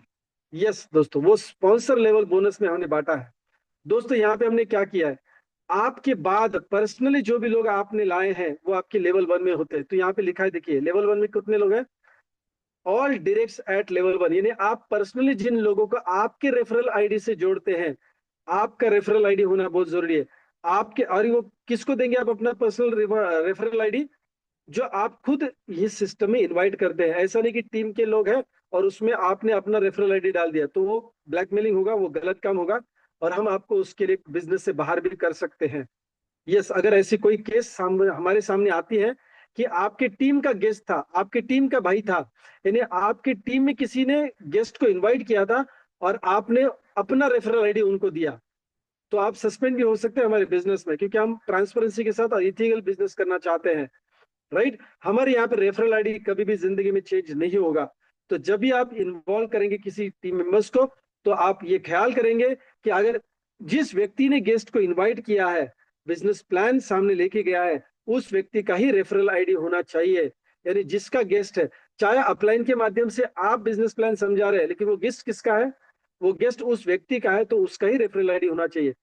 यस दोस्तों, वो स्पॉन्सर लेवल बोनस में हमने बांटा है। दोस्तों, यहाँ पे हमने क्या किया है, आपके बाद पर्सनली जो भी लोग आपने लाए हैं वो आपके लेवल 1 में होते हैं। तो यहाँ पे लिखा है, देखिए लेवल 1 में कितने लोग हैं? All directs at level 1। यानी आप पर्सनली जिन लोगों को आपके रेफरल आईडी से जोड़ते हैं, आपका रेफरल आईडी होना बहुत जरूरी है आपके। और वो किसको देंगे आप अपना पर्सनल रेफरल आईडी? जो आप खुद इस सिस्टम में इनवाइट करते हैं। ऐसा नहीं कि टीम के लोग हैं और उसमें आपने अपना रेफरल आईडी डाल दिया, तो वो ब्लैकमेलिंग होगा, वो गलत काम होगा, और हम आपको उसके लिए बिजनेस से बाहर भी कर सकते हैं। यस, अगर ऐसी कोई केस हमारे सामने आती है कि आपके टीम का गेस्ट था, आपके टीम का भाई था, यानी आपकी टीम में किसी ने गेस्ट को इनवाइट किया था और आपने अपना रेफरल आईडी उनको दिया, तो आप सस्पेंड भी हो सकते हैं हमारे बिजनेस में, क्योंकि हम ट्रांसपेरेंसी के साथ इथिकल बिजनेस करना चाहते हैं, राइट। हमारे यहाँ पे रेफरल आईडी कभी भी जिंदगी में चेंज नहीं होगा। तो जब भी आप इन्वॉल्व करेंगे किसी टीम मेंबर्स को, तो आप ये ख्याल करेंगे कि अगर जिस व्यक्ति ने गेस्ट को इनवाइट किया है, बिजनेस प्लान सामने लेके गया है, उस व्यक्ति का ही रेफरल आईडी होना चाहिए। यानी जिसका गेस्ट है, चाहे अपलाइन के माध्यम से आप बिजनेस प्लान समझा रहे हैं, लेकिन वो गेस्ट किसका है, वो गेस्ट उस व्यक्ति का है, तो उसका ही रेफरल आईडी होना चाहिए।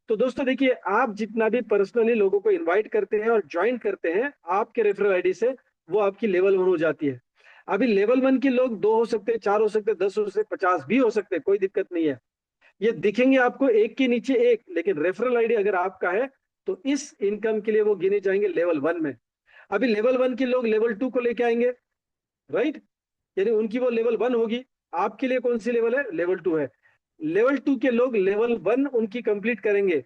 तो दोस्तों देखिए, आप जितना भी पर्सनली लोगों को इनवाइट करते हैं और ज्वाइन करते हैं आपके रेफरल आईडी से, वो आपकी लेवल 1 हो जाती है। अभी लेवल 1 के लोग 2 हो सकते हैं, 4 हो सकते हैं, 10 हो सकते हैं, 50 भी हो सकते हैं, कोई दिक्कत नहीं है। ये दिखेंगे आपको एक के नीचे एक, लेकिन रेफरल आईडी अगर आपका है तो इस इनकम के लिए वो गिने जाएंगे लेवल 1 में। अभी लेवल 1 के लोग लेवल 2 को लेके आएंगे, राइट, यानी उनकी वो लेवल 1 होगी। आपके लिए कौन सी लेवल है, लेवल 2 है। लेवल 2 के लोग लेवल 1 उनकी कंप्लीट करेंगे,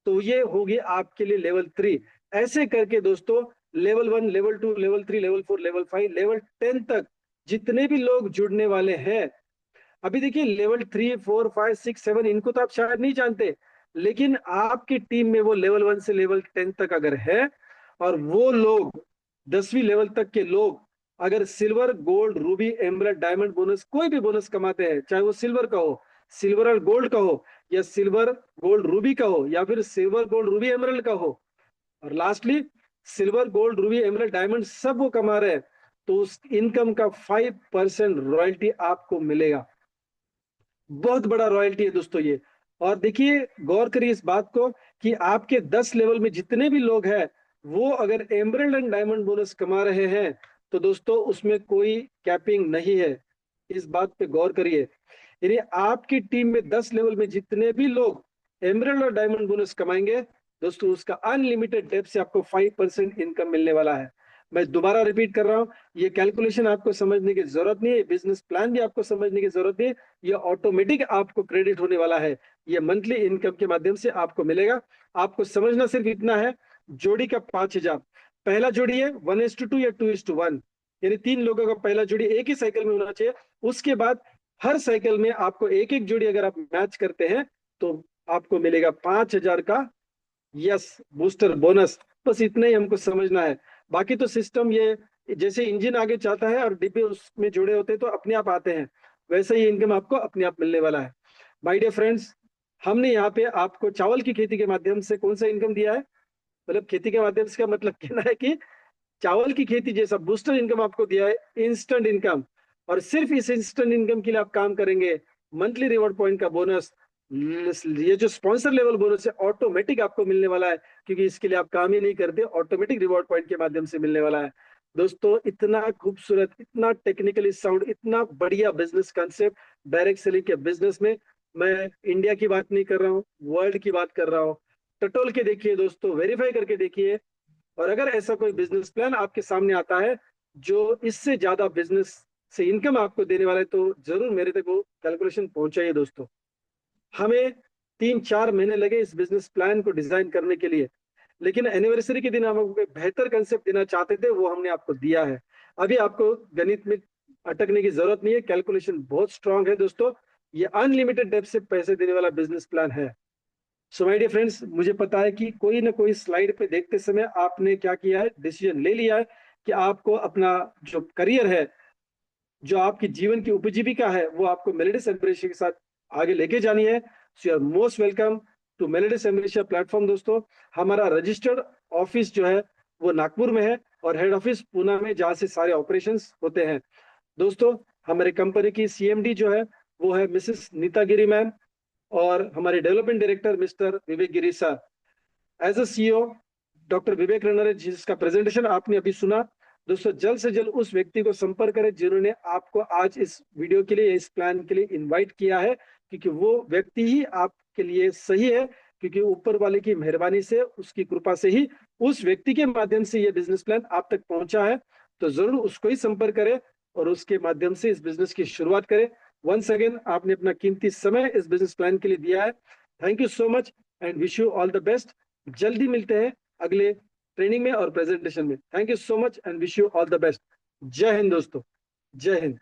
तो ये होगी आपके लिए लेवल 3। ऐसे करके दोस्तों, level 1, level 2, level 3, level 4, level 5, level 10 तक जितने भी लोग जुड़ने वाले हैं। अभी देखिए, लेवल 3, 4, 5, 6, 7 इनको तो आप शायद नहीं जानते, लेकिन आपकी टीम में वो लेवल 1 से लेवल 10 तक अगर है, और वो लोग 10वीं लेवल तक के लोग अगर silver, gold, Ruby, emerald, diamond bonus, कोई भी बोनस कमाते हैं, चाहे वो सिल्वर का हो, सिल्वर और गोल्ड का हो, या सिल्वर गोल्ड रूबी का हो, या फिर सिल्वर गोल्ड रूबी एमराल्ड का हो, और lastly silver, gold, Ruby, emerald, diamond सब वो कमा रहे हैं, तो उस इनकम का 5% रॉयल्टी आपको मिलेगा। बहुत बड़ा रॉयल्टी है दोस्तों ये। और देखिए, गौर करिए इस बात को कि आपके 10 लेवल में जितने भी लोग हैं, वो अगर एमराल्ड एंड डायमंड बोनस कमा रहे हैं, तो दोस्तों उसमें कोई कैपिंग नहीं है। इस बात पे गौर करिए। यानी आपकी टीम में 10 लेवल में जितने भी लोग एमराल्ड और डायमंड बोनस कमाएंगे, दोस्तों उसका अनलिमिटेड डेप्थ से आपको 5% इनकम मिलने वाला है। मैं दोबारा रिपीट कर रहा हूं, ये कैलकुलेशन आपको समझने की जरूरत नहीं है, बिजनेस प्लान भी आपको समझने की जरूरत नहीं है, ये ऑटोमेटिक आपको क्रेडिट होने वाला है। ये मंथली इनकम के माध्यम से आपको मिलेगा। आपको समझना सिर्फ इतना है, जोड़ी का 5,000, पहला जोड़ी है 1:2 या 2:1, यानी 3 लोगों का पहला जोड़ी एक ही साइकिल में होना चाहिए। उसके बाद हर साइकिल में आपको एक एक जोड़ी अगर आप मैच करते हैं, तो आपको मिलेगा 5,000 का यस बूस्टर बोनस। बस इतना ही हमको समझना है। बाकी तो सिस्टम ये, जैसे इंजन आगे चाहता है और डिब्बे उसमें जुड़े होते हैं तो अपने आप आते हैं, वैसे ही इनकम आपको अपने आप मिलने वाला है। माय डियर फ्रेंड्स, हमने यहाँ पे आपको चावल की खेती के माध्यम से कौन सा इनकम दिया है, मतलब खेती के माध्यम से का मतलब कहना है कि चावल की खेती जैसा बूस्टर इनकम आपको दिया है, इंस्टेंट इनकम। और सिर्फ इस इंस्टेंट इनकम के लिए आप काम करेंगे, मंथली रिवॉर्ड पॉइंट का बोनस, ये जो स्पॉन्सर लेवल बोनस है ऑटोमेटिक आपको मिलने वाला है, क्योंकि इसके लिए आप काम ही नहीं करते, ऑटोमेटिक रिवॉर्ड पॉइंट के माध्यम से मिलने वाला है। दोस्तों, इतना खूबसूरत, इतना टेक्निकली साउंड, इतना बढ़िया बिजनेस कंसेप्ट डायरेक्ट सेलिंग के बिजनेस में, मैं इंडिया की बात नहीं कर रहा हूँ, वर्ल्ड की बात कर रहा हूँ। टटोल के देखिए दोस्तों, वेरीफाई करके देखिए, और अगर ऐसा कोई बिजनेस प्लान आपके सामने आता है जो इससे ज्यादा बिजनेस से इनकम आपको देने वाला है, तो जरूर मेरे तक वो कैलकुलेशन पहुंचाइए दोस्तों। हमें 3-4 महीने लगे इस बिजनेस प्लान को डिजाइन करने के लिए, लेकिन एनिवर्सरी के दिन हम आपको एक बेहतर कंसेप्ट देना चाहते थे, वो हमने आपको दिया है। अभी आपको गणित में अटकने की जरूरत नहीं है, कैलकुलेशन बहुत स्ट्रांग है दोस्तों। ये अनलिमिटेड डेप्थ से पैसे देने वाला बिजनेस प्लान है। सो माय डियर फ्रेंड्स, मुझे पता है कि कोई ना कोई स्लाइड पे देखते समय आपने क्या किया है, डिसीजन ले लिया है कि आपको अपना जो करियर है, जो आपकी जीवन की उपजीविका है, वो आपको मेलेडिस एम्ब्रेशिया के साथ आगे लेके जानी है। So you are most welcome to मेलेडिस एम्ब्रेशिया प्लेटफॉर्म दोस्तों। हमारा रजिस्टर्ड ऑफिस जो है वो नागपुर में है, और हेड ऑफिस पूना में, जहाँ से सारे ऑपरेशंस होते हैं। दोस्तों, हमारे कंपनी की सीएमडी जो है वो है मिसेस नीता गिरी मैम, और हमारे development director mister Vivek Giri sir. As a CEO doctor Vivek रनर, जिसका प्रेजेंटेशन आपने अभी सुना। दोस्तों, जल्द से जल्द उस व्यक्ति को संपर्क करें जिन्होंने आपको आज इस वीडियो के लिए, इस प्लान के लिए इनवाइट किया है, क्योंकि वो व्यक्ति ही आपके लिए सही है, क्योंकि ऊपर वाले की मेहरबानी से, उसकी कृपा से ही उस व्यक्ति के माध्यम से ये बिजनेस प्लान आप तक पहुंचा है। तो जरूर उसको ही संपर्क करें और उसके माध्यम से इस बिजनेस की शुरुआत करें। वंस अगेन, आपने अपना कीमती समय इस बिजनेस प्लान के लिए दिया है। Thank you so much and wish you all the best. जल्दी मिलते हैं अगले ट्रेनिंग में और प्रेजेंटेशन में। Thank you so much and wish you all the best. जय हिंद दोस्तों, जय हिंद।